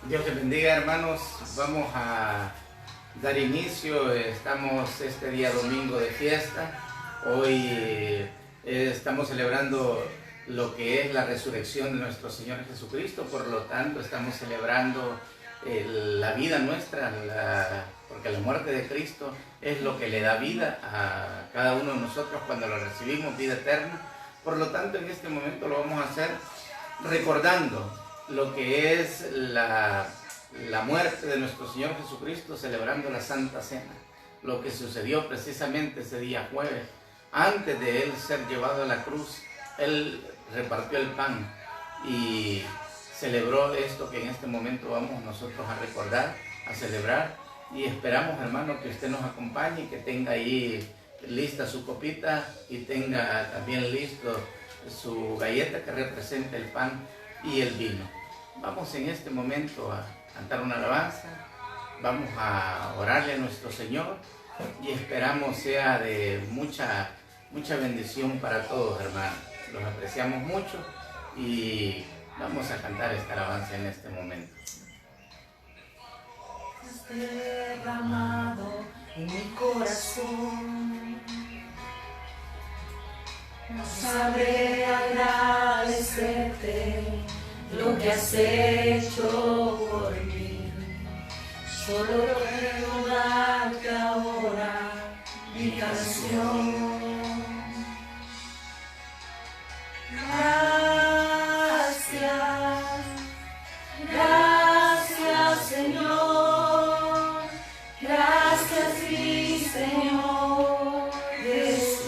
Dios te bendiga, hermanos. Vamos a dar inicio. Estamos este día domingo de fiesta. Hoy estamos celebrando lo que es la resurrección de nuestro Señor Jesucristo. Por lo tanto, estamos celebrando la vida nuestra, porque la muerte de Cristo es lo que le da vida a cada uno de nosotros cuando lo recibimos, vida eterna. Por lo tanto, en este momento lo vamos a hacer recordando lo que es la muerte de nuestro Señor Jesucristo, celebrando la Santa Cena, lo que sucedió precisamente ese día jueves. Antes de Él ser llevado a la cruz, Él repartió el pan y celebró esto que en este momento vamos nosotros a recordar, a celebrar, y esperamos, hermano, que usted nos acompañe, que tenga ahí lista su copita y tenga también listo su galleta que representa el pan y el vino. Vamos en este momento a cantar una alabanza, vamos a orarle a nuestro Señor y esperamos sea de mucha bendición para todos, hermanos. Los apreciamos mucho y vamos a cantar esta alabanza en este momento. Has derramado en mi corazón, no sabré agradecerte lo que has hecho por mí. Solo quiero darte ahora mi canción. Gracias, gracias Señor, gracias mi Señor Jesús.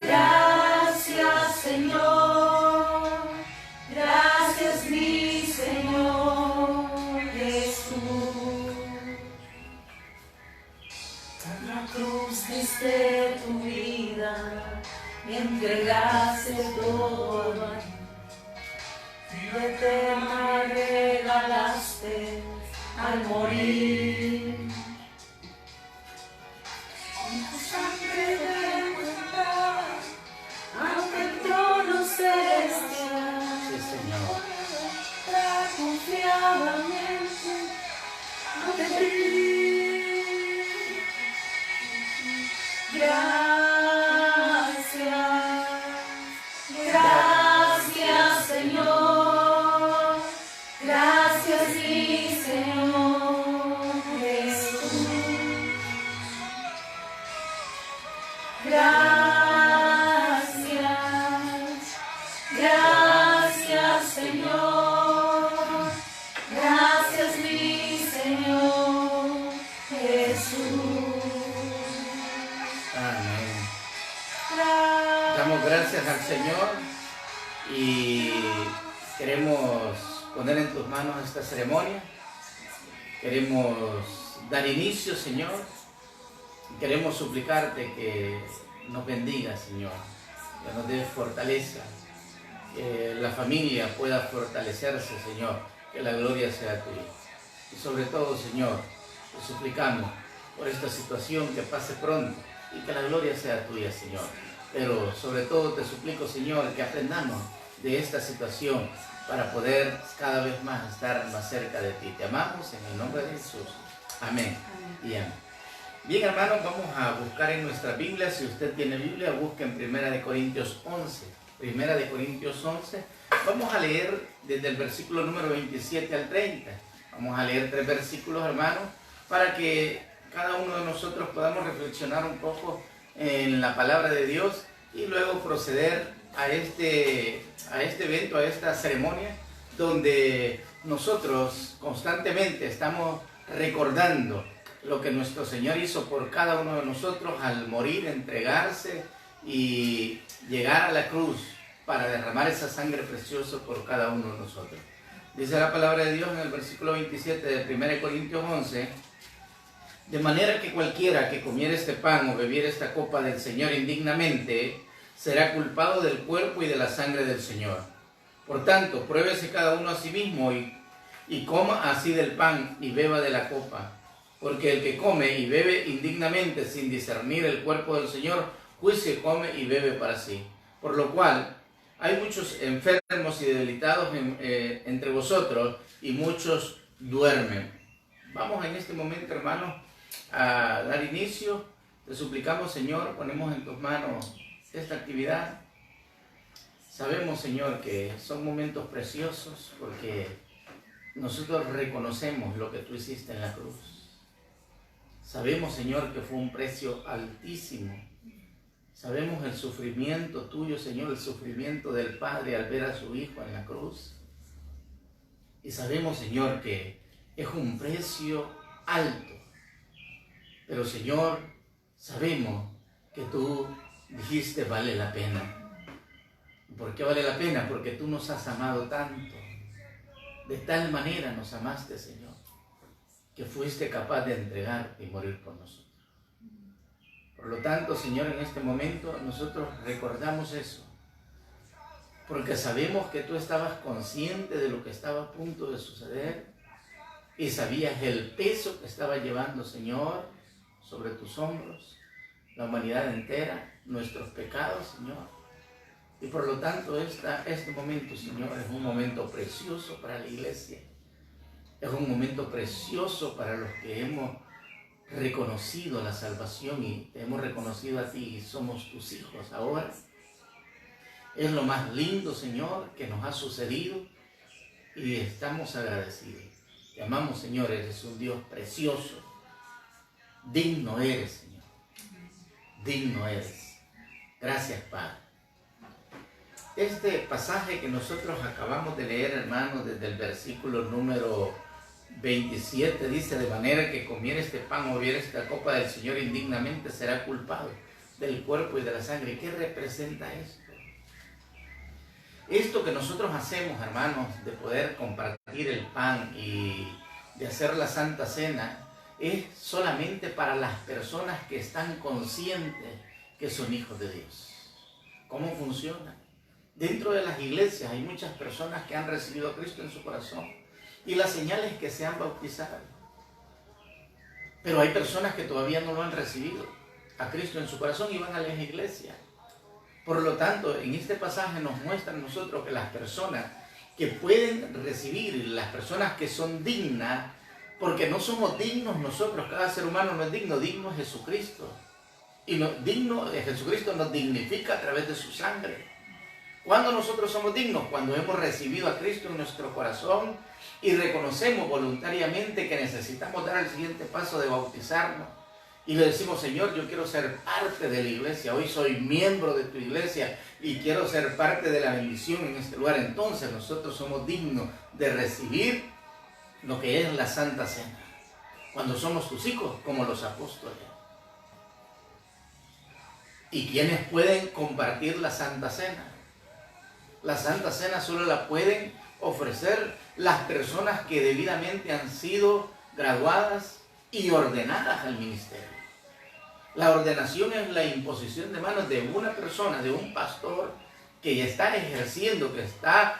Gracias Señor, gracias mi Señor Jesús. En la cruz diste tu vida, me entregaste todo a mí, vida eterna regalaste al morir. Con tu sangre derramada ante el trono celestial, Sí, Señor. confiadamente ante ti. Gracias Señor, gracias mi Señor Jesús. Gracias Señor, gracias mi Señor Jesús. Amén. Damos gracias al Señor y queremos poner en tus manos esta ceremonia. Queremos dar inicio, Señor. Queremos suplicarte que nos bendiga, Señor, que nos dé fortaleza, que la familia pueda fortalecerse, Señor, que la gloria sea tuya. Y sobre todo, Señor, te suplicamos por esta situación que pase pronto y que la gloria sea tuya, Señor. Pero sobre todo te suplico, Señor, que aprendamos de esta situación para poder cada vez más estar más cerca de ti. Te amamos en el nombre de Jesús. Amén. Y amén. Bien, hermanos, vamos a buscar en nuestra Biblia. Si usted tiene Biblia, busque en 1 Corintios 11. 1 Corintios 11. Vamos a leer desde el versículo número 27 al 30. Vamos a leer 3 versículos, hermanos, para que cada uno de nosotros podamos reflexionar un poco en la palabra de Dios y luego proceder a este evento, a esta ceremonia, donde nosotros constantemente estamos recordando lo que nuestro Señor hizo por cada uno de nosotros al morir, entregarse y llegar a la cruz para derramar esa sangre preciosa por cada uno de nosotros. Dice la palabra de Dios en el versículo 27 de 1 Corintios 11: de manera que cualquiera que comiera este pan o bebiera esta copa del Señor indignamente, será culpado del cuerpo y de la sangre del Señor. Por tanto, pruébese cada uno a sí mismo y coma así del pan y beba de la copa. Porque el que come y bebe indignamente sin discernir el cuerpo del Señor, juicio come y bebe para sí. Por lo cual hay muchos enfermos y debilitados entre vosotros, y muchos duermen. Vamos en este momento, hermanos, a dar inicio. Te suplicamos, Señor, ponemos en tus manos esta actividad. Sabemos, Señor, que son momentos preciosos porque nosotros reconocemos lo que tú hiciste en la cruz. Sabemos, Señor, que fue un precio altísimo. Sabemos el sufrimiento tuyo, Señor, el sufrimiento del Padre al ver a su Hijo en la cruz. Y sabemos, Señor, que es un precio alto. Pero, Señor, sabemos que tú dijiste vale la pena. ¿Por qué vale la pena? Porque tú nos has amado tanto. De tal manera nos amaste, Señor, que fuiste capaz de entregarte y morir por nosotros. Por lo tanto, Señor, en este momento nosotros recordamos eso, porque sabemos que tú estabas consciente de lo que estaba a punto de suceder y sabías el peso que estaba llevando, Señor, sobre tus hombros, la humanidad entera, nuestros pecados, Señor. Y por lo tanto, este momento, Señor, es un momento precioso para la iglesia. Es un momento precioso para los que hemos reconocido la salvación y te hemos reconocido a ti y somos tus hijos ahora. Es lo más lindo, Señor, que nos ha sucedido y estamos agradecidos. Te amamos, Señor, eres un Dios precioso. Digno eres, Señor. Digno eres. Gracias, Padre. Este pasaje que nosotros acabamos de leer, hermanos, desde el versículo número 27, dice: de manera que comiera este pan o bebiera esta copa del Señor indignamente será culpado del cuerpo y de la sangre. ¿Qué representa esto? Esto que nosotros hacemos, hermanos, de poder compartir el pan y de hacer la Santa Cena, es solamente para las personas que están conscientes que son hijos de Dios. ¿Cómo funciona? Dentro de las iglesias hay muchas personas que han recibido a Cristo en su corazón y la señal es que se han bautizado. Pero hay personas que todavía no lo han recibido a Cristo en su corazón y van a las iglesias. Por lo tanto, en este pasaje nos muestra a nosotros que las personas que pueden recibir, las personas que son dignas, porque no somos dignos nosotros, cada ser humano no es digno, digno es Jesucristo. Y Jesucristo nos dignifica a través de su sangre. ¿Cuándo nosotros somos dignos? Cuando hemos recibido a Cristo en nuestro corazón y reconocemos voluntariamente que necesitamos dar el siguiente paso de bautizarnos. Y le decimos: Señor, yo quiero ser parte de la iglesia, hoy soy miembro de tu iglesia y quiero ser parte de la bendición en este lugar. Entonces nosotros somos dignos de recibir lo que es la Santa Cena. Cuando somos tus hijos, como los apóstoles. ¿Y quiénes pueden compartir la Santa Cena? La Santa Cena solo la pueden ofrecer las personas que debidamente han sido graduadas y ordenadas al ministerio. La ordenación es la imposición de manos de una persona, de un pastor que ya está ejerciendo, que está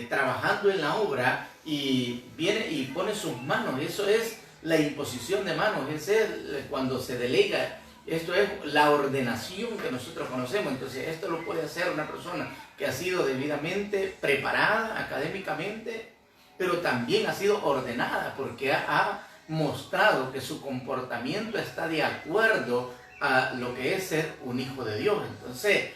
trabajando en la obra y viene y pone sus manos. Eso es la imposición de manos, ese es cuando se delega. Esto es la ordenación que nosotros conocemos. Entonces esto lo puede hacer una persona que ha sido debidamente preparada académicamente, pero también ha sido ordenada porque ha mostrado que su comportamiento está de acuerdo a lo que es ser un hijo de Dios. Entonces,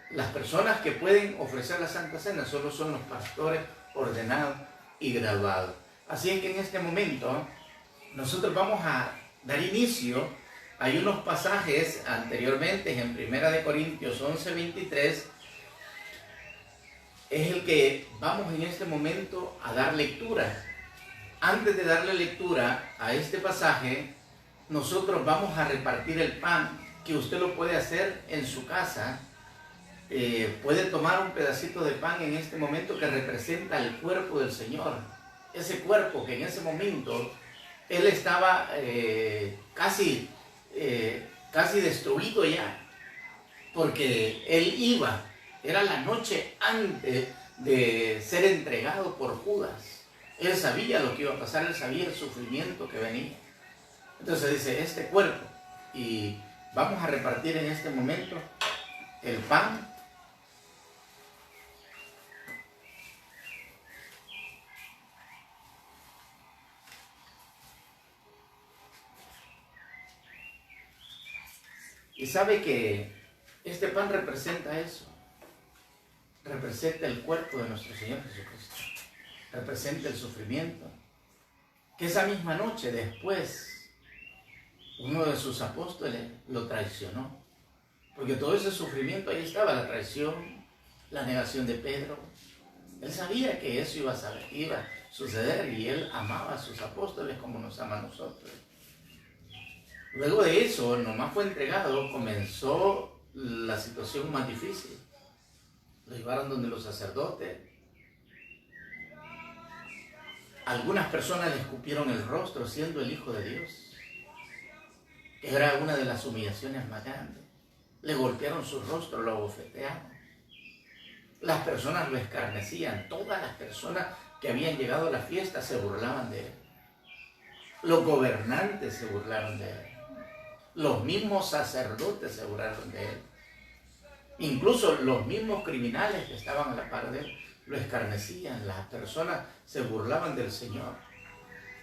las personas que pueden ofrecer la Santa Cena solo son los pastores ordenados y graduados. Así es que en este momento nosotros vamos a dar inicio. Hay unos pasajes anteriormente en 1 Corintios 11:23, es el que vamos en este momento a dar lectura. Antes de darle lectura a este pasaje, nosotros vamos a repartir el pan, que usted lo puede hacer en su casa. Puede tomar un pedacito de pan en este momento que representa el cuerpo del Señor. Ese cuerpo que en ese momento Él estaba casi destruido ya, porque Él era la noche antes de ser entregado por Judas. Él sabía lo que iba a pasar, él sabía el sufrimiento que venía. Entonces dice, este cuerpo, y Vamos a repartir en este momento el pan. Y sabe que este pan representa eso. Representa el cuerpo de nuestro Señor Jesucristo. Representa el sufrimiento. Que esa misma noche después, uno de sus apóstoles lo traicionó. Porque todo ese sufrimiento, ahí estaba la traición, la negación de Pedro. Él sabía que eso iba a suceder y él amaba a sus apóstoles como nos ama a nosotros. Luego de eso, nomás fue entregado, comenzó la situación más difícil. Lo llevaron donde los sacerdotes. Algunas personas le escupieron el rostro siendo el Hijo de Dios. Que era una de las humillaciones más grandes. Le golpearon su rostro, lo abofetearon. Las personas lo escarnecían. Todas las personas que habían llegado a la fiesta se burlaban de él. Los gobernantes se burlaron de él. Los mismos sacerdotes se burlaron de él. Incluso los mismos criminales que estaban a la par de él lo escarnecían. Las personas se burlaban del Señor.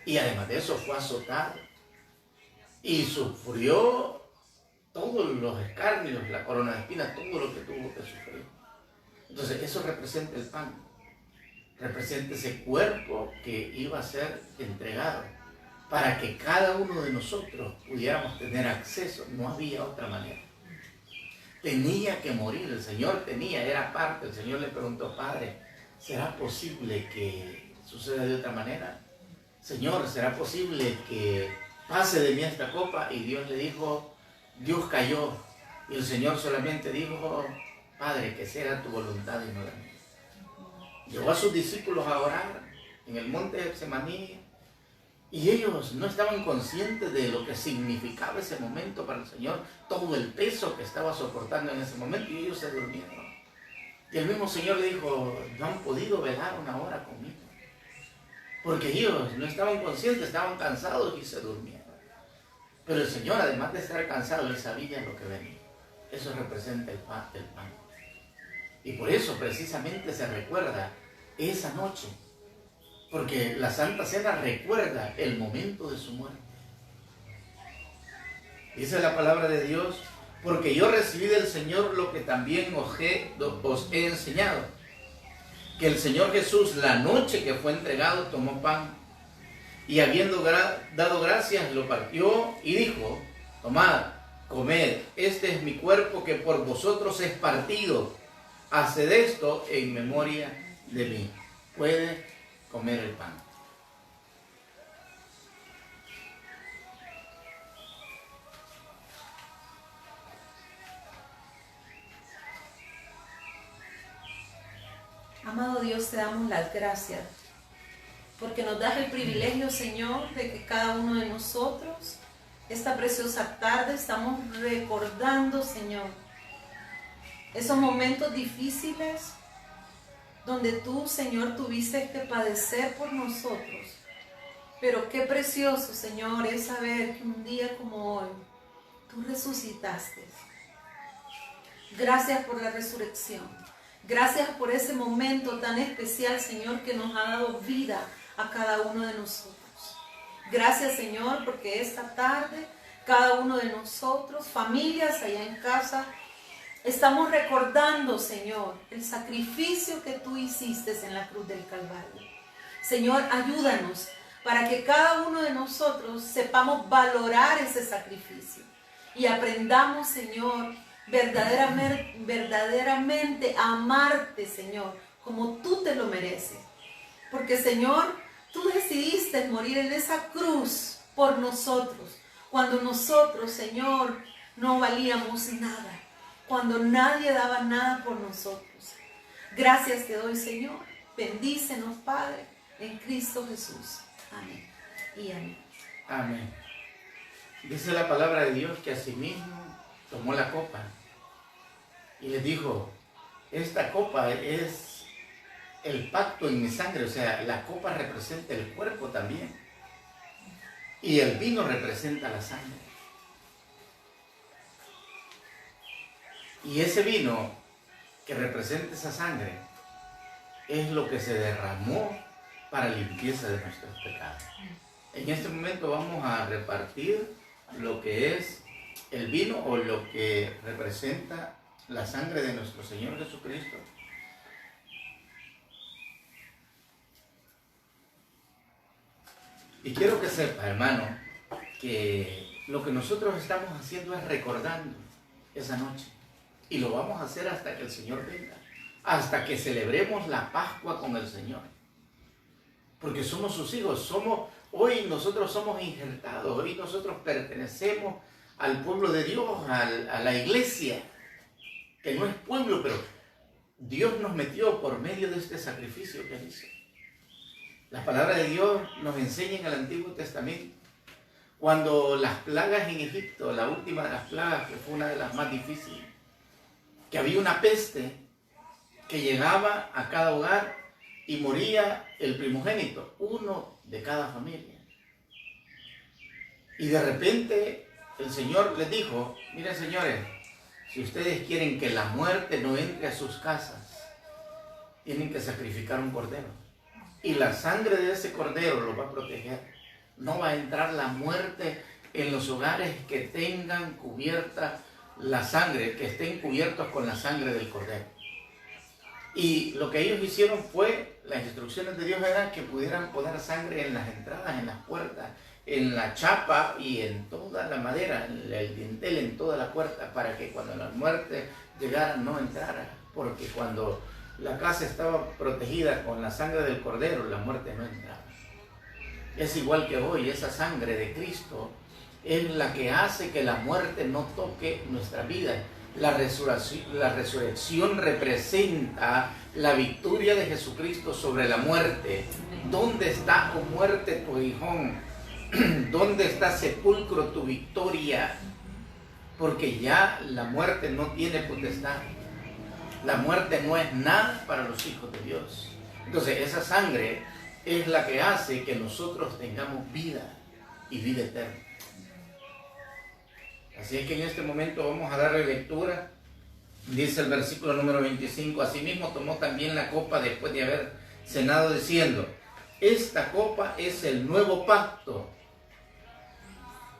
Y además de eso fue azotado. Y sufrió todos los escarnios, la corona de espinas, todo lo que tuvo que sufrir. Entonces eso representa el pan. Representa ese cuerpo que iba a ser entregado para que cada uno de nosotros pudiéramos tener acceso. No había otra manera. Tenía que morir, el Señor era parte. El Señor le preguntó: Padre, ¿será posible que suceda de otra manera? Señor, ¿será posible que pase de mí esta copa? Y Dios le dijo, Dios cayó. Y el Señor solamente dijo: Padre, que sea tu voluntad y no la mía. Llevó a sus discípulos a orar en el monte de Getsemaní. Y ellos no estaban conscientes de lo que significaba ese momento para el Señor, todo el peso que estaba soportando en ese momento, y ellos se durmieron. Y el mismo Señor le dijo: no han podido velar una hora conmigo. Porque ellos no estaban conscientes, estaban cansados y se durmieron. Pero el Señor, además de estar cansado, él sabía lo que venía. Eso representa el pan. Y por eso precisamente se recuerda esa noche. Porque la Santa Cena recuerda el momento de su muerte. Dice la palabra de Dios: porque yo recibí del Señor lo que también os he enseñado. Que el Señor Jesús, la noche que fue entregado, tomó pan. Y habiendo dado gracias, lo partió y dijo: tomad, comed, este es mi cuerpo que por vosotros es partido. Haced esto en memoria de mí. Puede comer el pan. Amado Dios, te damos las gracias porque nos das el privilegio, Señor, de que cada uno de nosotros esta preciosa tarde estamos recordando, Señor, esos momentos difíciles donde tú, Señor, tuviste que padecer por nosotros. Pero qué precioso, Señor, es saber que un día como hoy tú resucitaste. Gracias por la resurrección. Gracias por ese momento tan especial, Señor, que nos ha dado vida a cada uno de nosotros. Gracias, Señor, porque esta tarde cada uno de nosotros, familias allá en casa, estamos recordando, Señor, el sacrificio que tú hiciste en la cruz del Calvario. Señor, ayúdanos para que cada uno de nosotros sepamos valorar ese sacrificio y aprendamos, Señor, verdaderamente a amarte, Señor, como tú te lo mereces. Porque, Señor, tú decidiste morir en esa cruz por nosotros, cuando nosotros, Señor, no valíamos nada. Cuando nadie daba nada por nosotros. Gracias te doy, Señor. Bendícenos, Padre, en Cristo Jesús. Amén y amén. Amén. Dice la palabra de Dios que asimismo tomó la copa y les dijo: esta copa es el pacto en mi sangre. O sea, la copa representa el cuerpo también. Y el vino representa la sangre. Y ese vino que representa esa sangre es lo que se derramó para limpieza de nuestros pecados. En este momento vamos a repartir lo que es el vino o lo que representa la sangre de nuestro Señor Jesucristo. Y quiero que sepa, hermano, que lo que nosotros estamos haciendo es recordando esa noche. Y lo vamos a hacer hasta que el Señor venga, hasta que celebremos la Pascua con el Señor. Porque somos sus hijos, hoy nosotros somos injertados, hoy nosotros pertenecemos al pueblo de Dios, a la iglesia, que no es pueblo, pero Dios nos metió por medio de este sacrificio que Él hizo. La palabra de Dios nos enseña en el Antiguo Testamento, cuando las plagas en Egipto, la última de las plagas, que fue una de las más difíciles, que había una peste que llegaba a cada hogar y moría el primogénito, uno de cada familia. Y de repente el Señor les dijo, miren señores, si ustedes quieren que la muerte no entre a sus casas, tienen que sacrificar un cordero. Y la sangre de ese cordero los va a proteger. No va a entrar la muerte en los hogares que tengan cubierta la sangre, que estén cubiertos con la sangre del cordero. Y lo que ellos hicieron fue, las instrucciones de Dios eran que pudieran poner sangre en las entradas, en las puertas, en la chapa y en toda la madera, el dintel en toda la puerta, para que cuando la muerte llegara no entrara. Porque cuando la casa estaba protegida con la sangre del cordero, la muerte no entraba. Es igual que hoy, esa sangre de Cristo es la que hace que la muerte no toque nuestra vida. La resurrección representa la victoria de Jesucristo sobre la muerte. ¿Dónde está, oh muerte, tu aguijón? ¿Dónde está, sepulcro, tu victoria? Porque ya la muerte no tiene potestad. La muerte no es nada para los hijos de Dios. Entonces esa sangre es la que hace que nosotros tengamos vida y vida eterna. Así es que en este momento vamos a darle lectura. Dice el versículo número 25, asimismo tomó también la copa después de haber cenado diciendo, esta copa es el nuevo pacto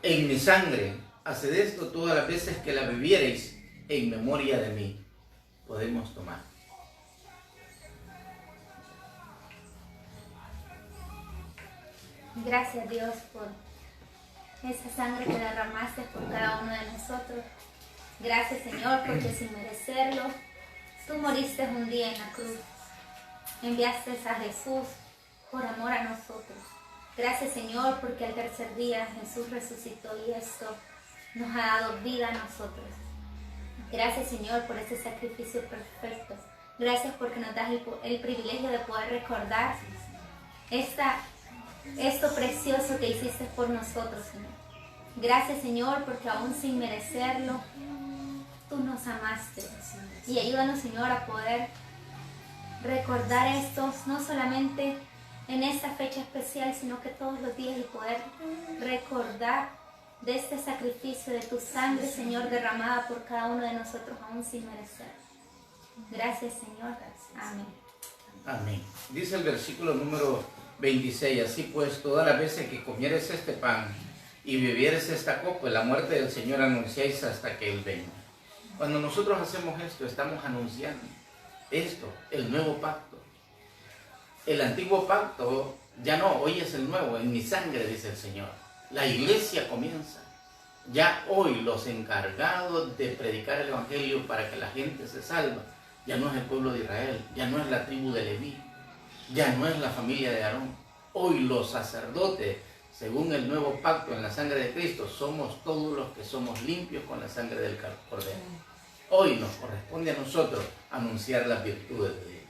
en mi sangre. Haced esto todas las veces que la bebiereis en memoria de mí. Podemos tomar. Gracias Dios por esa sangre que derramaste por cada uno de nosotros. Gracias Señor porque sin merecerlo, tú moriste un día en la cruz. Enviaste a Jesús por amor a nosotros. Gracias Señor porque al tercer día Jesús resucitó y esto nos ha dado vida a nosotros. Gracias Señor por ese sacrificio perfecto. Gracias porque nos das el privilegio de poder recordar esto precioso que hiciste por nosotros, Señor. Gracias, Señor, porque aún sin merecerlo, tú nos amaste. Y ayúdanos, Señor, a poder recordar esto, no solamente en esta fecha especial, sino que todos los días y poder recordar de este sacrificio de tu sangre, Señor, derramada por cada uno de nosotros, aún sin merecer. Gracias, Señor. Amén. Amén. Dice el versículo número 26, así pues, todas las veces que comieres este pan y bebieres esta copa, la muerte del Señor anunciáis hasta que Él venga. Cuando nosotros hacemos esto, estamos anunciando esto, el nuevo pacto. El antiguo pacto ya no, hoy es el nuevo, en mi sangre, dice el Señor. La iglesia comienza. Ya hoy los encargados de predicar el evangelio para que la gente se salva, ya no es el pueblo de Israel, ya no es la tribu de Leví, ya no es la familia de Aarón. Hoy los sacerdotes, según el nuevo pacto en la sangre de Cristo, somos todos los que somos limpios con la sangre del Cordero. Hoy nos corresponde a nosotros anunciar las virtudes de Dios.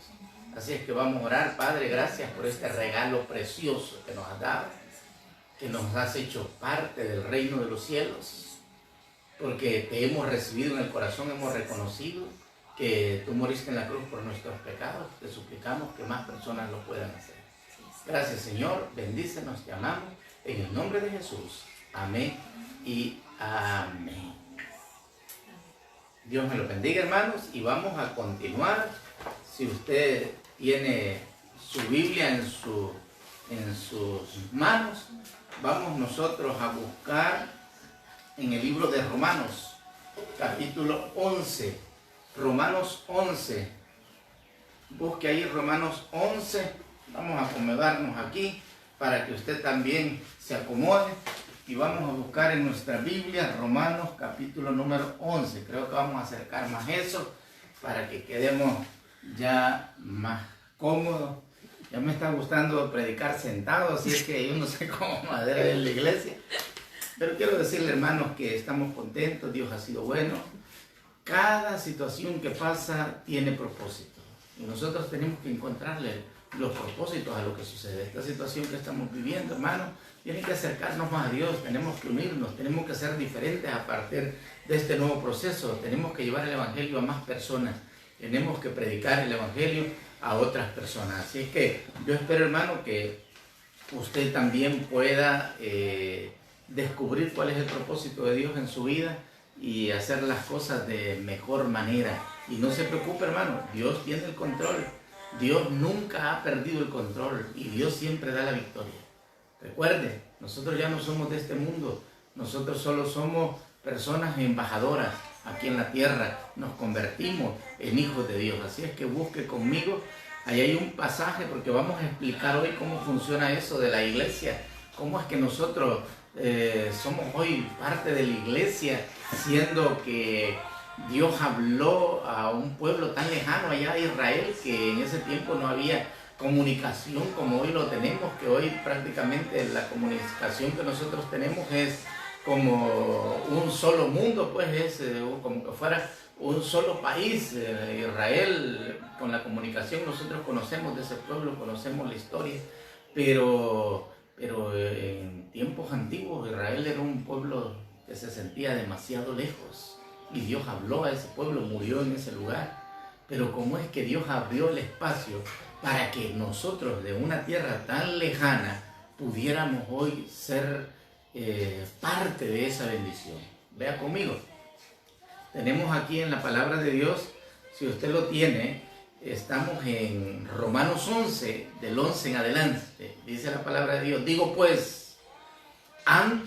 Así es que vamos a orar. Padre, gracias por este regalo precioso que nos has dado, que nos has hecho parte del reino de los cielos, porque te hemos recibido en el corazón, hemos reconocido que tú moriste en la cruz por nuestros pecados. Te suplicamos que más personas lo puedan hacer. Gracias, Señor. Bendícenos, te amamos. En el nombre de Jesús. Amén y amén. Dios me lo bendiga, hermanos, y vamos a continuar. Si usted tiene su Biblia en sus manos, vamos nosotros a buscar en el libro de Romanos, capítulo 11. Romanos 11. Busque ahí Romanos 11. Vamos a acomodarnos aquí para que usted también se acomode. Y vamos a buscar en nuestra Biblia Romanos capítulo número 11. Creo que vamos a acercar más eso para que quedemos ya más cómodos. Ya me está gustando predicar sentado, así es que yo no sé cómo madera en la iglesia. Pero quiero decirle, hermanos, que estamos contentos, Dios ha sido bueno. Cada situación que pasa tiene propósito. Y nosotros tenemos que encontrarle los propósitos a lo que sucede. Esta situación que estamos viviendo, hermanos, tiene que acercarnos más a Dios, tenemos que unirnos, tenemos que ser diferentes a partir de este nuevo proceso, tenemos que llevar el Evangelio a más personas, tenemos que predicar el Evangelio a otras personas. Así es que yo espero, hermano, que usted también pueda descubrir cuál es el propósito de Dios en su vida y hacer las cosas de mejor manera. Y no se preocupe, hermano, Dios tiene el control, Dios nunca ha perdido el control y Dios siempre da la victoria. Recuerde, nosotros ya no somos de este mundo, nosotros solo somos personas embajadoras aquí en la tierra, nos convertimos en hijos de Dios. Así es que busque conmigo, ahí hay un pasaje porque vamos a explicar hoy cómo funciona eso de la iglesia, cómo es que nosotros somos hoy parte de la iglesia, siendo que Dios habló a un pueblo tan lejano allá de Israel que en ese tiempo no había comunicación como hoy lo tenemos, que hoy prácticamente la comunicación que nosotros tenemos es como un solo mundo, pues es como que fuera un solo país. Israel, con la comunicación nosotros conocemos de ese pueblo, conocemos la historia, pero en tiempos antiguos Israel era un pueblo que se sentía demasiado lejos y Dios habló a ese pueblo, murió en ese lugar. Pero cómo es que Dios abrió el espacio para que nosotros de una tierra tan lejana pudiéramos hoy ser parte de esa bendición. Vea conmigo, tenemos aquí en la palabra de Dios, si usted lo tiene, estamos en Romanos 11, del 11 en adelante, dice la palabra de Dios. Digo pues, ¿han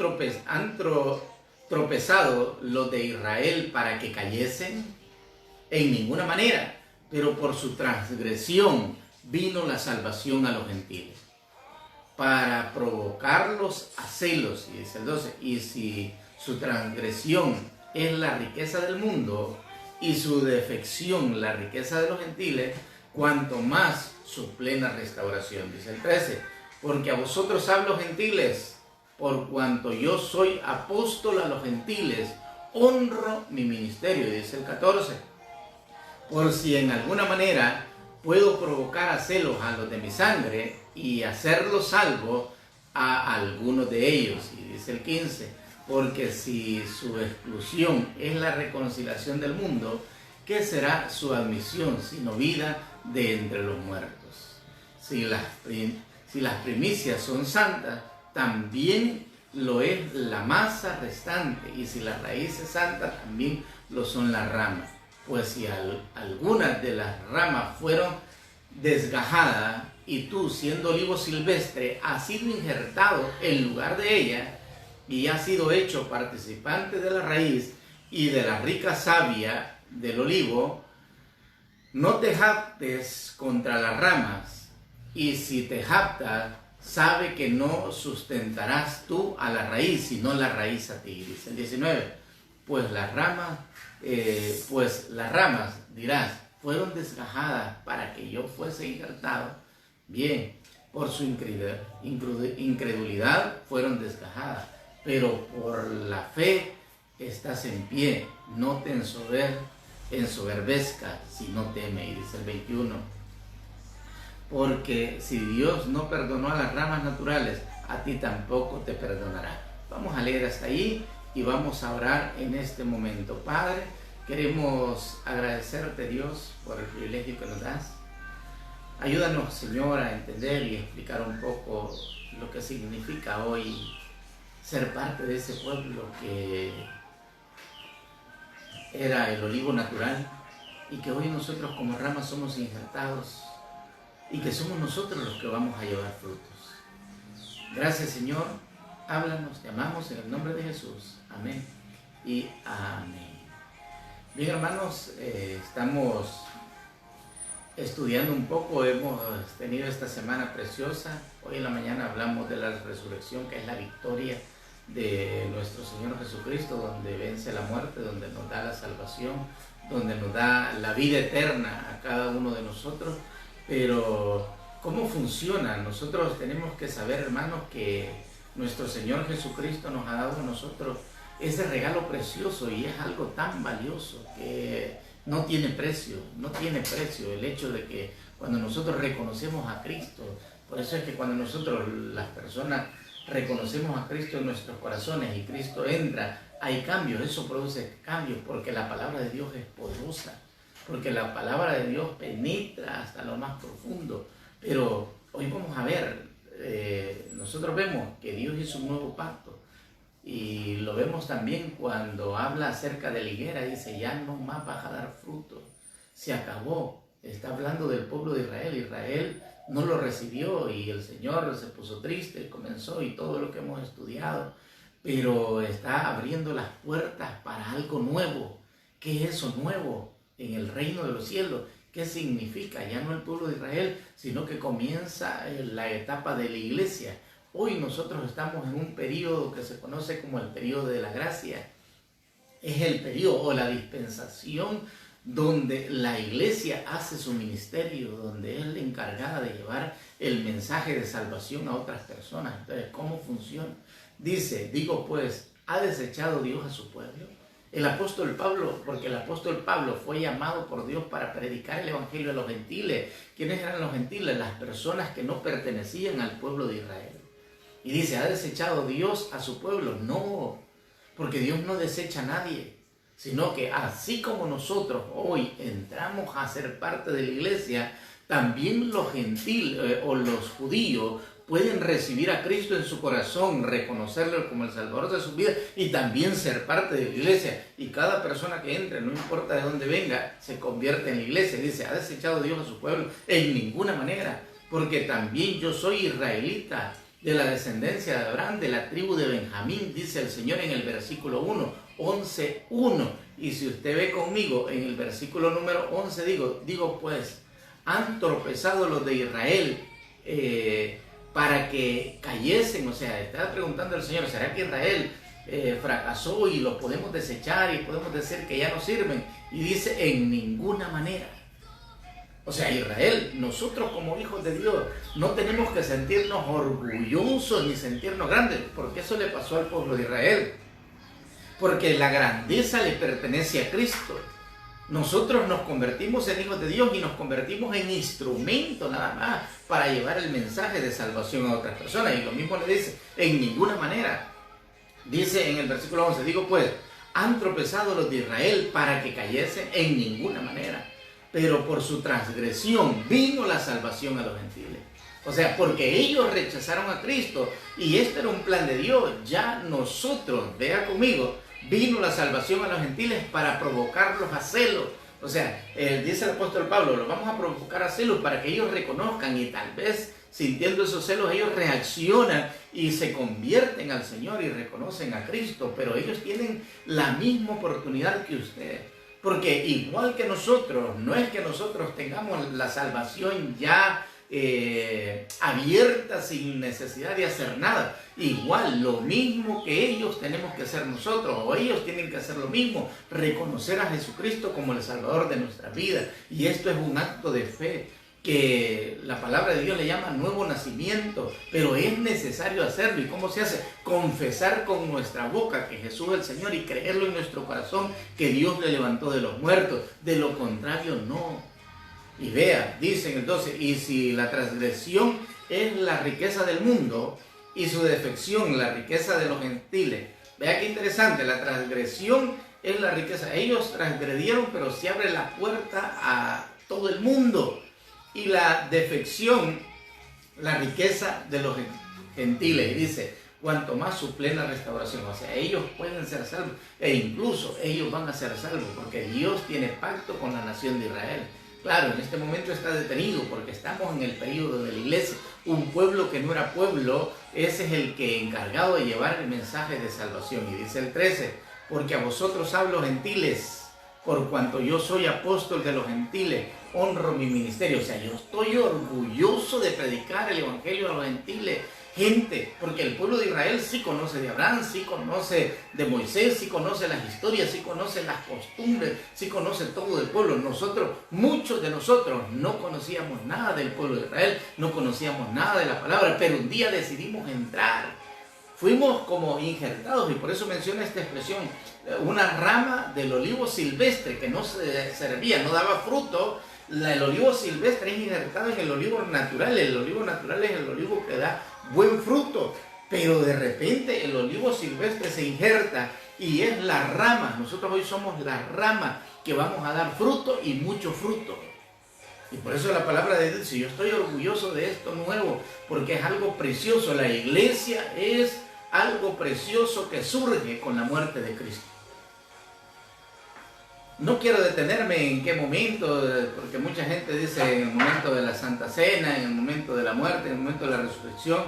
tropezado los de Israel para que cayesen? En ninguna manera, pero por su transgresión vino la salvación a los gentiles, para provocarlos a celos, y dice el 12, y si su transgresión es la riqueza del mundo, y su defección la riqueza de los gentiles, cuanto más su plena restauración, dice el 13, porque a vosotros hablo, gentiles, por cuanto yo soy apóstol a los gentiles, honro mi ministerio, dice el 14, por si en alguna manera puedo provocar a celos a los de mi sangre y hacerlos salvos a algunos de ellos. Y dice el 15, porque si su exclusión es la reconciliación del mundo, ¿qué será su admisión sino vida de entre los muertos? Si las primicias son santas, también lo es la masa restante, y si la raíz es santa, también lo son las ramas. Pues si algunas de las ramas fueron desgajadas y tú, siendo olivo silvestre, has sido injertado en lugar de ella y has sido hecho participante de la raíz y de la rica savia del olivo, no te jactes contra las ramas, y si te jactas, sabe que no sustentarás tú a la raíz, sino la raíz a ti. Dice el 19, pues las ramas, dirás, fueron desgajadas para que yo fuese injertado. Bien, por su incredulidad fueron desgajadas, pero por la fe estás en pie. No te ensoberbezcas, sino teme. Y dice el 21, porque si Dios no perdonó a las ramas naturales, a ti tampoco te perdonará. Vamos a leer hasta ahí y vamos a orar en este momento. Padre, queremos agradecerte, Dios, por el privilegio que nos das. Ayúdanos, Señor, a entender y explicar un poco lo que significa hoy ser parte de ese pueblo que era el olivo natural y que hoy nosotros como ramas somos injertados y que somos nosotros los que vamos a llevar frutos. Gracias, Señor. Háblanos, te amamos en el nombre de Jesús. Amén y amén. Bien, hermanos, estamos estudiando un poco, hemos tenido esta semana preciosa. Hoy en la mañana hablamos de la resurrección, que es la victoria de nuestro Señor Jesucristo, donde vence la muerte, donde nos da la salvación, donde nos da la vida eterna a cada uno de nosotros. Pero, ¿cómo funciona? Nosotros tenemos que saber, hermanos, que nuestro Señor Jesucristo nos ha dado a nosotros ese regalo precioso y es algo tan valioso que no tiene precio, no tiene precio el hecho de que cuando nosotros reconocemos a Cristo. Por eso es que cuando nosotros, las personas, reconocemos a Cristo en nuestros corazones y Cristo entra, hay cambios, eso produce cambios porque la palabra de Dios es poderosa, porque la palabra de Dios penetra hasta lo más profundo. Pero hoy vamos a ver, nosotros vemos que Dios hizo un nuevo pacto y lo vemos también cuando habla acerca de la higuera, dice, ya no más vas a dar fruto, se acabó. Está hablando del pueblo de Israel. Israel no lo recibió y el Señor se puso triste, comenzó y todo lo que hemos estudiado, pero está abriendo las puertas para algo nuevo. ¿Qué es eso nuevo? En el reino de los cielos. ¿Qué significa? Ya no el pueblo de Israel, sino que comienza la etapa de la iglesia. Hoy nosotros estamos en un periodo que se conoce como el periodo de la gracia. Es el periodo o la dispensación donde la iglesia hace su ministerio, donde es la encargada de llevar el mensaje de salvación a otras personas. Entonces, ¿cómo funciona? Dice, digo pues, ¿ha desechado Dios a su pueblo? El apóstol Pablo, porque el apóstol Pablo fue llamado por Dios para predicar el evangelio a los gentiles. ¿Quiénes eran los gentiles? Las personas que no pertenecían al pueblo de Israel. Y dice, ¿ha desechado Dios a su pueblo? No, porque Dios no desecha a nadie, sino que así como nosotros hoy entramos a ser parte de la iglesia, también los gentiles o los judíos pueden recibir a Cristo en su corazón, reconocerlo como el Salvador de su vida y también ser parte de la iglesia. Y cada persona que entre, no importa de dónde venga, se convierte en la iglesia. Dice, ¿ha desechado Dios a su pueblo? En ninguna manera, porque también yo soy israelita, de la descendencia de Abraham, de la tribu de Benjamín, dice el Señor en el versículo 1, 11:1. Y si usted ve conmigo en el versículo número 11, digo pues, han tropezado los de Israel para que cayesen. O sea, estaba preguntando el Señor, ¿será que Israel fracasó y lo podemos desechar y podemos decir que ya no sirven? Y dice, en ninguna manera. O sea, Israel, nosotros como hijos de Dios no tenemos que sentirnos orgullosos ni sentirnos grandes, porque eso le pasó al pueblo de Israel. Porque la grandeza le pertenece a Cristo. Nosotros nos convertimos en hijos de Dios y nos convertimos en instrumentos nada más para llevar el mensaje de salvación a otras personas. Y lo mismo le dice, en ninguna manera. Dice en el versículo 11, digo pues, han tropezado los de Israel para que cayesen, en ninguna manera. Pero por su transgresión vino la salvación a los gentiles. O sea, porque ellos rechazaron a Cristo y este era un plan de Dios. Ya nosotros, vea conmigo, vino la salvación a los gentiles para provocarlos a celos. O sea, dice el apóstol Pablo, los vamos a provocar a celos para que ellos reconozcan y tal vez sintiendo esos celos ellos reaccionan y se convierten al Señor y reconocen a Cristo. Pero ellos tienen la misma oportunidad que usted. Porque igual que nosotros, no es que nosotros tengamos la salvación ya abierta sin necesidad de hacer nada. Igual, lo mismo que ellos tenemos que hacer nosotros, o ellos tienen que hacer lo mismo, reconocer a Jesucristo como el Salvador de nuestra vida. Y esto es un acto de fe que la palabra de Dios le llama nuevo nacimiento, pero es necesario hacerlo. ¿Y cómo se hace? Confesar con nuestra boca que Jesús es el Señor y creerlo en nuestro corazón que Dios le levantó de los muertos. De lo contrario, no. Y vea, dicen entonces, y si la transgresión es la riqueza del mundo y su defección la riqueza de los gentiles. Vea qué interesante, la transgresión es la riqueza. Ellos transgredieron, pero se abre la puerta a todo el mundo. Y la defección, la riqueza de los gentiles. Y dice, cuanto más su plena restauración. O sea, ellos pueden ser salvos e incluso ellos van a ser salvos porque Dios tiene pacto con la nación de Israel. Claro, en este momento está detenido porque estamos en el periodo de la iglesia. Un pueblo que no era pueblo, ese es el que encargado de llevar el mensaje de salvación. Y dice el 13, porque a vosotros hablo gentiles, por cuanto yo soy apóstol de los gentiles, honro mi ministerio. O sea, yo estoy orgulloso de predicar el evangelio a los gentiles. Gente, porque el pueblo de Israel sí conoce de Abraham, sí conoce de Moisés, sí conoce las historias, sí conoce las costumbres, sí conoce todo del pueblo. Nosotros, muchos de nosotros, no conocíamos nada del pueblo de Israel, no conocíamos nada de la palabra, pero un día decidimos entrar. Fuimos como injertados, y por eso menciona esta expresión, una rama del olivo silvestre que no se servía, no daba fruto. El olivo silvestre es injertado en el olivo natural. El olivo natural es el olivo que da buen fruto, pero de repente el olivo silvestre se injerta y es la rama. Nosotros hoy somos la rama que vamos a dar fruto y mucho fruto. Y por eso la palabra de Dios dice, yo estoy orgulloso de esto nuevo, porque es algo precioso. La iglesia es algo precioso que surge con la muerte de Cristo. No quiero detenerme en qué momento, porque mucha gente dice en el momento de la Santa Cena, en el momento de la muerte, en el momento de la resurrección,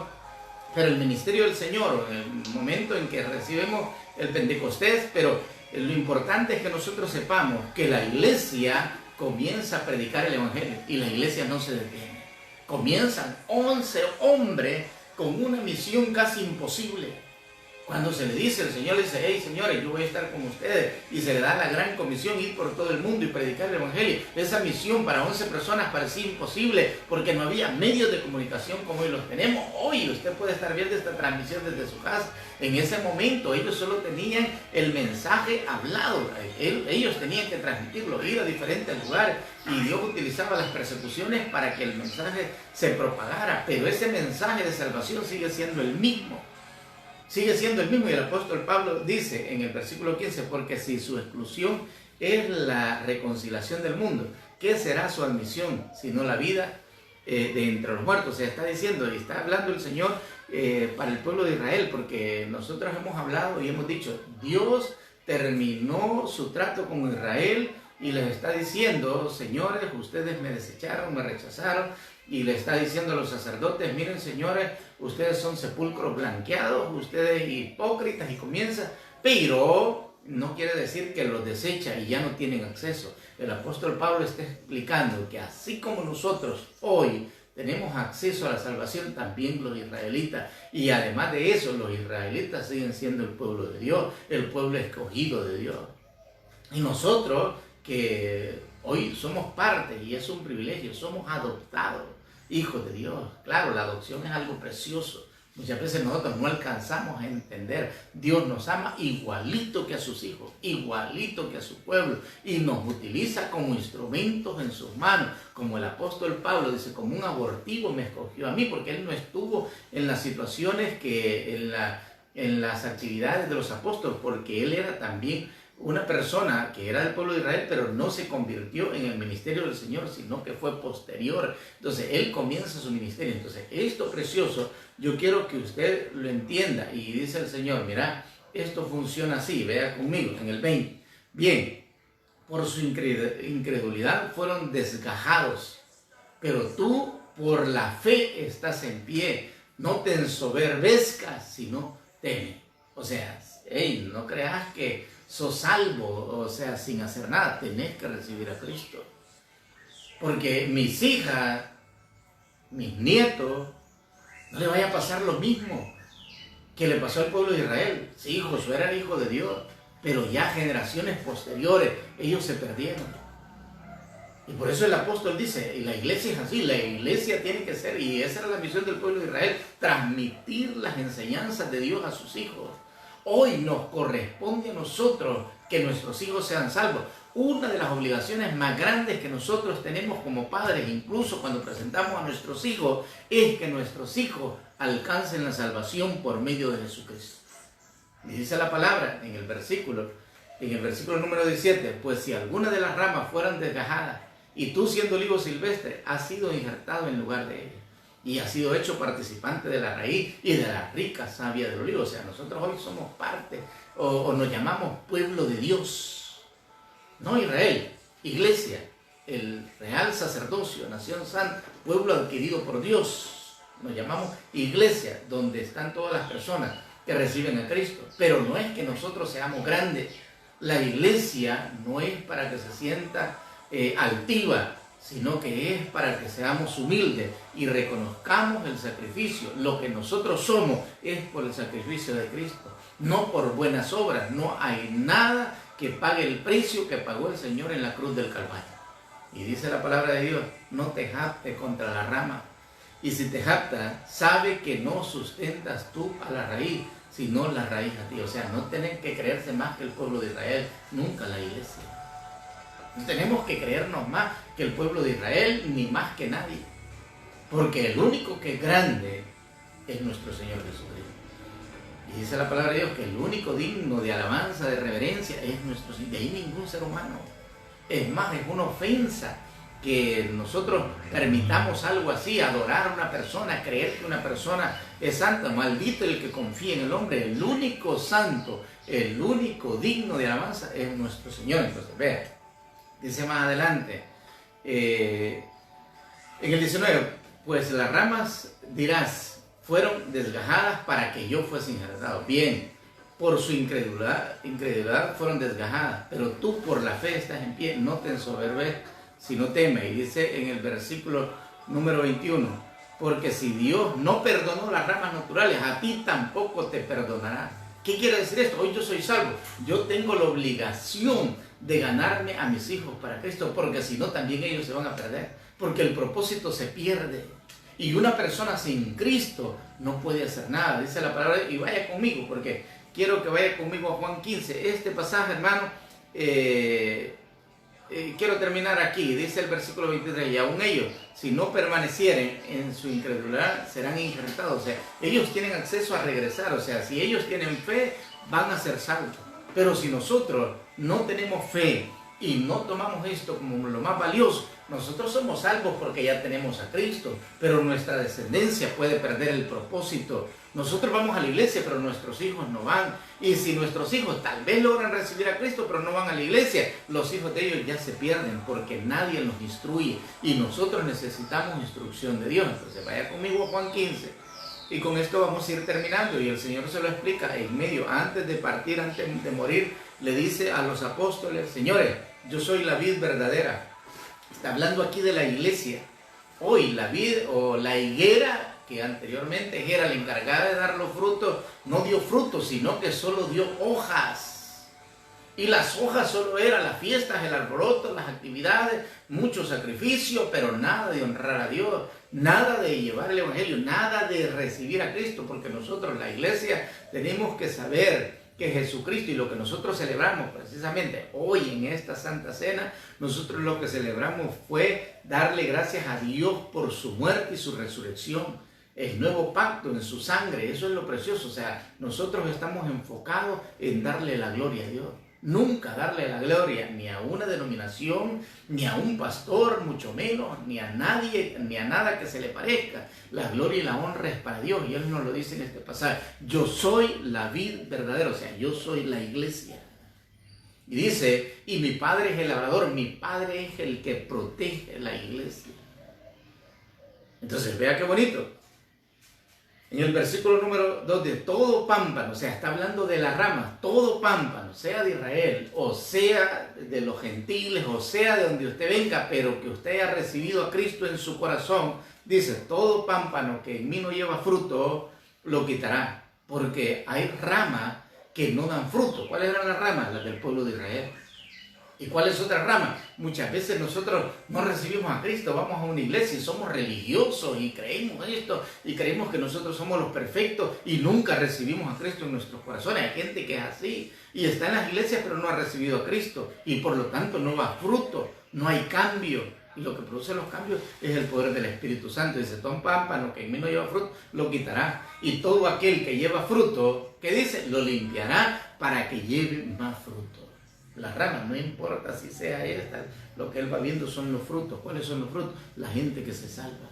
pero el ministerio del Señor, en el momento en que recibimos el Pentecostés, pero lo importante es que nosotros sepamos que la iglesia comienza a predicar el evangelio y la iglesia no se detiene. Comienzan 11 hombres con una misión casi imposible. Cuando se le dice, el Señor le dice, hey señores, yo voy a estar con ustedes, y se le da la gran comisión, ir por todo el mundo y predicar el evangelio. Esa misión para 11 personas parecía imposible porque no había medios de comunicación como hoy los tenemos. Hoy usted puede estar viendo esta transmisión desde su casa. En ese momento ellos solo tenían el mensaje hablado, ellos tenían que transmitirlo, ir a diferentes lugares, y Dios utilizaba las persecuciones para que el mensaje se propagara, pero ese mensaje de salvación sigue siendo el mismo. Sigue siendo el mismo, y el apóstol Pablo dice en el versículo 15, porque si su exclusión es la reconciliación del mundo, ¿qué será su admisión sino la vida de entre los muertos? O sea, está diciendo y está hablando el Señor para el pueblo de Israel, porque nosotros hemos hablado y hemos dicho, Dios terminó su trato con Israel y les está diciendo, señores, ustedes me desecharon, me rechazaron, y le está diciendo a los sacerdotes, miren señores, ustedes son sepulcros blanqueados, ustedes hipócritas, y comienza, pero no quiere decir que los desecha y ya no tienen acceso. El apóstol Pablo está explicando que así como nosotros hoy tenemos acceso a la salvación, también los israelitas, y además de eso, los israelitas siguen siendo el pueblo de Dios, el pueblo escogido de Dios. Y nosotros que hoy somos parte, y es un privilegio, somos adoptados, hijos de Dios. Claro, la adopción es algo precioso. Muchas veces nosotros no alcanzamos a entender. Dios nos ama igualito que a sus hijos, igualito que a su pueblo, y nos utiliza como instrumentos en sus manos. Como el apóstol Pablo dice, como un abortivo me escogió a mí, porque él no estuvo en las situaciones que en las actividades de los apóstoles, porque él era también una persona que era del pueblo de Israel, pero no se convirtió en el ministerio del Señor, sino que fue posterior. Entonces, él comienza su ministerio. Entonces, esto precioso, yo quiero que usted lo entienda. Y dice el Señor, mira, esto funciona así, vea conmigo, en el 20. Bien, por su incredulidad fueron desgajados, pero tú por la fe estás en pie. No te ensoberbezcas, sino teme. O sea, hey, no creas que sos salvo, o sea, sin hacer nada. Tenés que recibir a Cristo. Porque mis hijas, mis nietos, no le vaya a pasar lo mismo que le pasó al pueblo de Israel. Sí, Josué era hijo de Dios, pero ya generaciones posteriores, ellos se perdieron. Y por eso el apóstol dice, y la iglesia es así, la iglesia tiene que ser, y esa era la misión del pueblo de Israel, transmitir las enseñanzas de Dios a sus hijos. Hoy nos corresponde a nosotros que nuestros hijos sean salvos. Una de las obligaciones más grandes que nosotros tenemos como padres, incluso cuando presentamos a nuestros hijos, es que nuestros hijos alcancen la salvación por medio de Jesucristo. Y dice la palabra en el versículo número 17, pues si alguna de las ramas fueran desgajadas, y tú siendo olivo silvestre, has sido injertado en lugar de ella. y ha sido hecho participante de la raíz y de la rica savia del olivo. O sea, nosotros hoy somos parte o nos llamamos pueblo de Dios, no Israel, iglesia, el real sacerdocio, nación santa, pueblo adquirido por Dios. Nos llamamos iglesia, donde están todas las personas que reciben a Cristo. Pero no es que nosotros seamos grandes. La iglesia no es para que se sienta altiva, sino que es para que seamos humildes y reconozcamos el sacrificio. Lo que nosotros somos es por el sacrificio de Cristo, no por buenas obras. No hay nada que pague el precio que pagó el Señor en la cruz del Calvario. Y dice la palabra de Dios, no te jactes contra la rama. Y si te jactas, sabe que no sustentas tú a la raíz, sino la raíz a ti. O sea, no tienen que creerse más que el pueblo de Israel, nunca la iglesia. No tenemos que creernos más que el pueblo de Israel, ni más que nadie. Porque el único que es grande es nuestro Señor Jesucristo. Y dice la palabra de Dios que el único digno de alabanza, de reverencia, es nuestro Señor. De ahí ningún ser humano. Es más, es una ofensa que nosotros permitamos algo así, adorar a una persona, creer que una persona es santa. Maldito el que confía en el hombre. El único santo, el único digno de alabanza es nuestro Señor. Entonces, vean, dice más adelante, en el 19, pues las ramas, dirás, fueron desgajadas para que yo fuese injertado. Bien, por su incredulidad fueron desgajadas, pero tú por la fe estás en pie, no te ensoberbes, sino teme. Y dice en el versículo número 21, porque si Dios no perdonó las ramas naturales, a ti tampoco te perdonará. ¿Qué quiere decir esto? Hoy yo soy salvo, yo tengo la obligación de ganarme a mis hijos para Cristo, porque si no también ellos se van a perder, porque el propósito se pierde. Y una persona sin Cristo no puede hacer nada. Dice la palabra, y vaya conmigo, porque quiero que vaya conmigo a Juan 15. Este pasaje, hermano, quiero terminar aquí. Dice el versículo 23, y aún ellos, si no permanecieren en su incredulidad, serán injertados. O sea, ellos tienen acceso a regresar. O sea, si ellos tienen fe, van a ser salvos. Pero si nosotros no tenemos fe y no tomamos esto como lo más valioso, nosotros somos salvos porque ya tenemos a Cristo, pero nuestra descendencia puede perder el propósito. Nosotros vamos a la iglesia, pero nuestros hijos no van. Y si nuestros hijos tal vez logran recibir a Cristo, pero no van a la iglesia, los hijos de ellos ya se pierden porque nadie los instruye. Y nosotros necesitamos instrucción de Dios. Entonces vaya conmigo a Juan 15. Y con esto vamos a ir terminando. Y el Señor se lo explica en medio, antes de partir, antes de morir, le dice a los apóstoles, señores, yo soy la vid verdadera. Está hablando aquí de la iglesia. Hoy la vid o la higuera, que anteriormente era la encargada de dar los frutos, no dio frutos, sino que solo dio hojas. Y las hojas solo eran las fiestas, el alboroto, las actividades, mucho sacrificio, pero nada de honrar a Dios, nada de llevar el evangelio, nada de recibir a Cristo, porque nosotros, la iglesia, tenemos que saber que Jesucristo, y lo que nosotros celebramos precisamente hoy en esta Santa Cena, nosotros lo que celebramos fue darle gracias a Dios por su muerte y su resurrección, el nuevo pacto en su sangre. Eso es lo precioso. O sea, nosotros estamos enfocados en darle la gloria a Dios. Nunca darle la gloria ni a una denominación, ni a un pastor, mucho menos, ni a nadie, ni a nada que se le parezca. La gloria y la honra es para Dios, y Él nos lo dice en este pasaje. Yo soy la vid verdadera, o sea, yo soy la iglesia. Y dice, y mi Padre es el labrador, mi Padre es el que protege la iglesia. Entonces, vea qué bonito. En el versículo número 2, de todo pámpano, o sea, está hablando de las ramas, todo pámpano, sea de Israel, o sea de los gentiles, o sea de donde usted venga, pero que usted haya recibido a Cristo en su corazón, dice, todo pámpano que en mí no lleva fruto, lo quitará, porque hay ramas que no dan fruto. ¿Cuáles eran las ramas? Las del pueblo de Israel. ¿Y cuál es otra rama? Muchas veces nosotros no recibimos a Cristo, vamos a una iglesia y somos religiosos y creemos esto y creemos que nosotros somos los perfectos y nunca recibimos a Cristo en nuestros corazones. Hay gente que es así y está en las iglesias pero no ha recibido a Cristo y por lo tanto no va fruto, no hay cambio. Y lo que produce los cambios es el poder del Espíritu Santo. Dice, todo pámpano que en mí no lleva fruto, lo quitará. Y todo aquel que lleva fruto, ¿qué dice? Lo limpiará para que lleve más fruto. Las ramas, no importa si sea esta, lo que él va viendo son los frutos. ¿Cuáles son los frutos? La gente que se salva.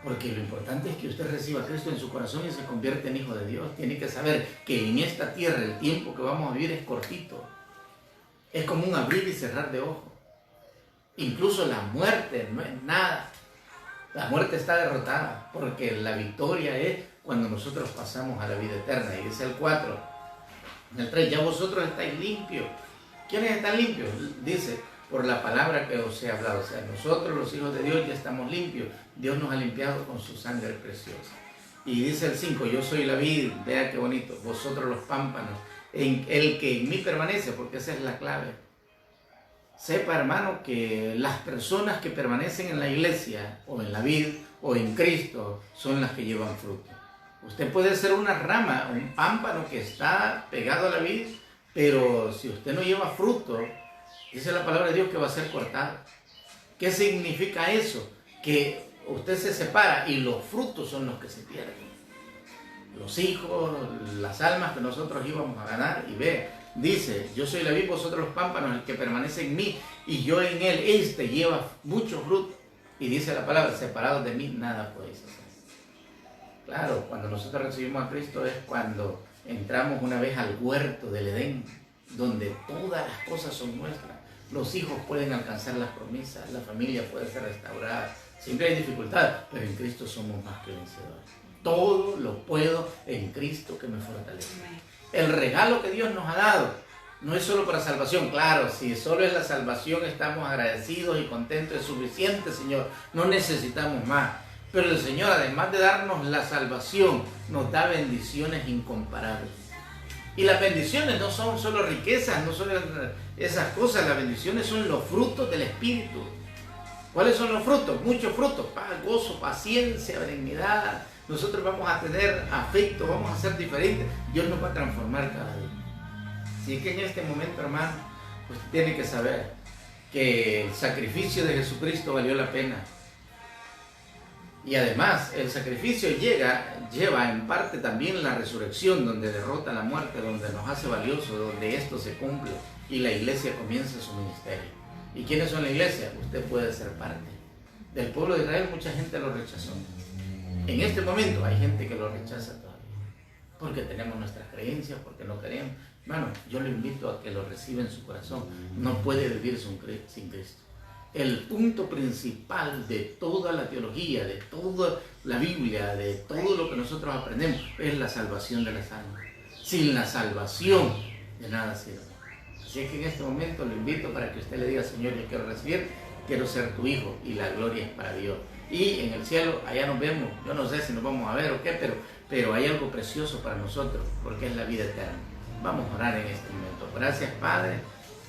Porque lo importante es que usted reciba a Cristo en su corazón y se convierte en hijo de Dios. Tiene que saber que en esta tierra el tiempo que vamos a vivir es cortito. Es como un abrir y cerrar de ojos. Incluso la muerte no es nada. La muerte está derrotada, porque la victoria es cuando nosotros pasamos a la vida eterna. Y dice el 4, en el 3, ya vosotros estáis limpios. ¿Quiénes están limpios? Dice, por la palabra que os he hablado. O sea, nosotros los hijos de Dios ya estamos limpios. Dios nos ha limpiado con su sangre preciosa. Y dice el 5, yo soy la vid, vea qué bonito, vosotros los pámpanos, en el que en mí permanece, porque esa es la clave. Sepa, hermano, que las personas que permanecen en la iglesia, o en la vid, o en Cristo, son las que llevan fruto. Usted puede ser una rama, un pámpano que está pegado a la vid, pero si usted no lleva fruto, dice la palabra de Dios que va a ser cortado. ¿Qué significa eso? Que usted se separa y los frutos son los que se pierden. Los hijos, las almas que nosotros íbamos a ganar. Y ve, dice, yo soy la vid, vosotros los pámpanos, el que permanece en mí y yo en él, este lleva mucho fruto. Y dice la palabra, separados de mí nada podéis hacer. Claro, cuando nosotros recibimos a Cristo es cuando entramos una vez al huerto del Edén, donde todas las cosas son nuestras. Los hijos pueden alcanzar las promesas, la familia puede ser restaurada. Siempre hay dificultades, pero en Cristo somos más que vencedores. Todo lo puedo en Cristo que me fortalece. El regalo que Dios nos ha dado no es solo para salvación. Claro, si solo es la salvación estamos agradecidos y contentos, es suficiente, Señor. No necesitamos más. Pero el Señor, además de darnos la salvación, nos da bendiciones incomparables. Y las bendiciones no son solo riquezas, no son esas cosas. Las bendiciones son los frutos del Espíritu. ¿Cuáles son los frutos? Muchos frutos: paz, gozo, paciencia, benignidad. Nosotros vamos a tener afecto, vamos a ser diferentes. Dios nos va a transformar cada día. Así que en este momento, hermano, usted tiene que saber que el sacrificio de Jesucristo valió la pena. Y además, el sacrificio lleva en parte también la resurrección, donde derrota la muerte, donde nos hace valiosos, donde esto se cumple y la iglesia comienza su ministerio. ¿Y quiénes son la iglesia? Usted puede ser parte. Del pueblo de Israel mucha gente lo rechazó. En este momento hay gente que lo rechaza todavía, porque tenemos nuestras creencias, porque no queremos. Hermano, yo lo invito a que lo reciba en su corazón. No puede vivir sin Cristo. El punto principal de toda la teología, de toda la Biblia, de todo lo que nosotros aprendemos, es la salvación de las almas. Sin la salvación, de nada sirve. Así es que en este momento lo invito para que usted le diga: Señor, yo quiero recibir, quiero ser tu hijo, y la gloria es para Dios. Y en el cielo, allá nos vemos. Yo no sé si nos vamos a ver o qué, pero hay algo precioso para nosotros, porque es la vida eterna. Vamos a orar en este momento. Gracias, Padre,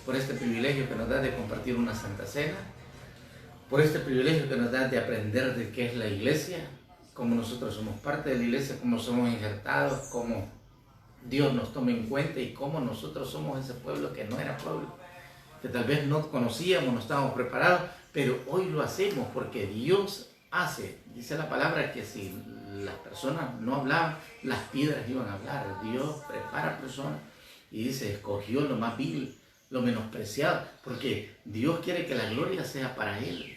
por este privilegio que nos da de compartir una Santa Cena, por este privilegio que nos da de aprender de qué es la iglesia, cómo nosotros somos parte de la iglesia, cómo somos injertados, cómo Dios nos toma en cuenta y cómo nosotros somos ese pueblo que no era pueblo, que tal vez no conocíamos, no estábamos preparados, pero hoy lo hacemos porque Dios hace. Dice la palabra que si las personas no hablaban, las piedras iban a hablar. Dios prepara personas y dice, escogió lo más vil, lo menospreciado, porque Dios quiere que la gloria sea para Él.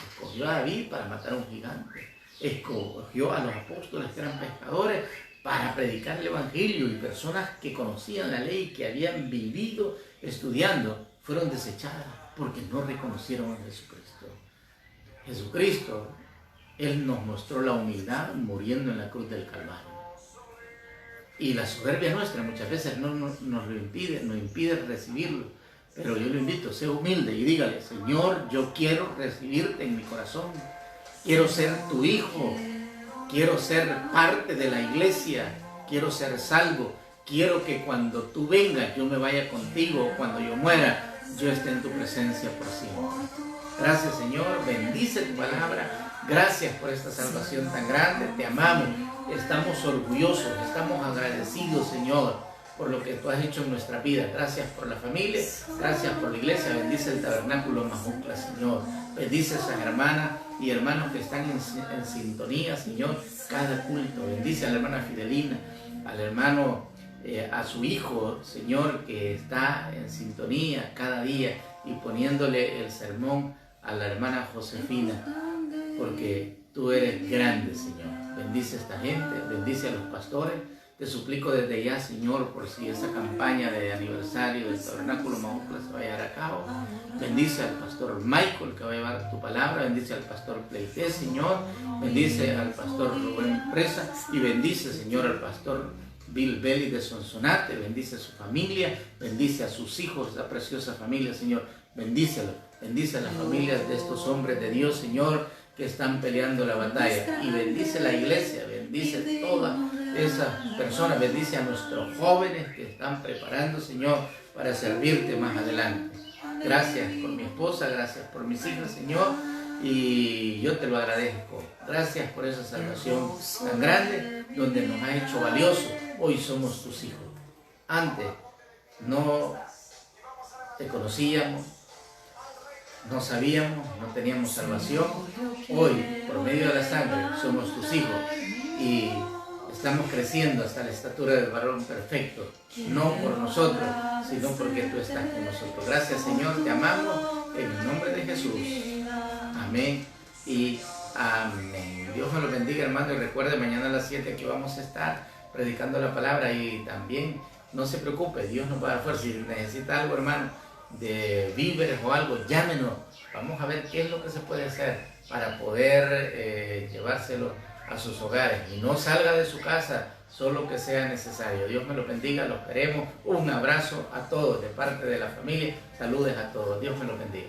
Escogió a David para matar a un gigante. Escogió a los apóstoles que eran pescadores para predicar el evangelio, y personas que conocían la ley, que habían vivido estudiando, fueron desechadas porque no reconocieron a Jesucristo. Jesucristo, Él nos mostró la humildad muriendo en la cruz del Calvario. Y la soberbia nuestra muchas veces nos lo impide recibirlo. Pero yo lo invito, sea humilde y dígale: Señor, yo quiero recibirte en mi corazón. Quiero ser tu hijo. Quiero ser parte de la iglesia. Quiero ser salvo. Quiero que cuando tú vengas yo me vaya contigo. Cuando yo muera, yo esté en tu presencia por siempre. Gracias, Señor. Bendice tu palabra. Gracias por esta salvación tan grande. Te amamos. Estamos orgullosos. Estamos agradecidos, Señor, por lo que tú has hecho en nuestra vida. Gracias por la familia. Gracias por la iglesia. Bendice el tabernáculo Majuncla, Señor. Bendice a esas hermanas y hermanos que están en sintonía, Señor, cada culto. Bendice a la hermana Fidelina, al hermano, a su hijo, Señor, que está en sintonía cada día, y poniéndole el sermón a la hermana Josefina, porque Tú eres grande, Señor. Bendice a esta gente, bendice a los pastores. Te suplico desde ya, Señor, por si esa campaña de aniversario del Tabernáculo Maúcla se va a llevar a cabo. Bendice al pastor Michael, que va a llevar tu palabra. Bendice al pastor Pleité, Señor. Bendice al pastor Rubén Presa. Y bendice, Señor, al pastor Bill Belli de Sonsonate. Bendice a su familia. Bendice a sus hijos, la preciosa familia, Señor. Bendícelo. Bendice a las familias de estos hombres de Dios, Señor, que están peleando la batalla. Y bendice la iglesia. Bendice toda esas personas, bendice a nuestros jóvenes que están preparando, Señor, para servirte más adelante. Gracias por mi esposa, gracias por mis hijas, Señor, y yo te lo agradezco. Gracias por esa salvación tan grande, donde nos ha hecho valiosos. Hoy somos tus hijos. Antes no te conocíamos, no sabíamos, no teníamos salvación. Hoy, por medio de la sangre, somos tus hijos y estamos creciendo hasta la estatura del varón perfecto, no por nosotros, sino porque tú estás con nosotros. Gracias, Señor, te amamos en el nombre de Jesús. Amén y amén. Dios me lo bendiga, hermano, y recuerde, mañana a las 7 que vamos a estar predicando la palabra, y también no se preocupe, Dios nos va a dar fuerza. Si necesita algo, hermano, de víveres o algo, llámenos. Vamos a ver qué es lo que se puede hacer para poder llevárselo a sus hogares, y no salga de su casa solo que sea necesario. Dios me lo bendiga, los queremos. Un abrazo a todos de parte de la familia. Saludes a todos. Dios me los bendiga.